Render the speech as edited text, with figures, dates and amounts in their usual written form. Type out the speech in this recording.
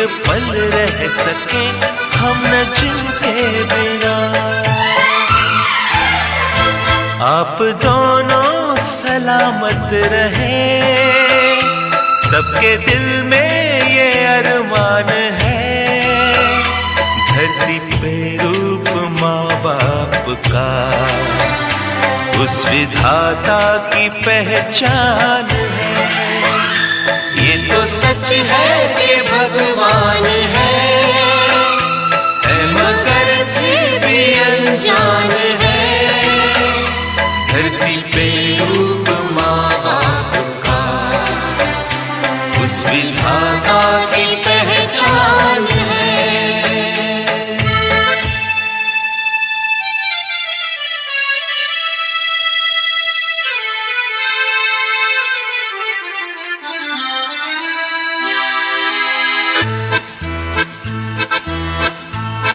पल रह सके हम न जिनके बिना। आप दोनों सलामत रहे, सबके दिल में ये अरमान है। धरती पे रूप माँ बाप का उस विधाता की पहचान है। ये तो सच है।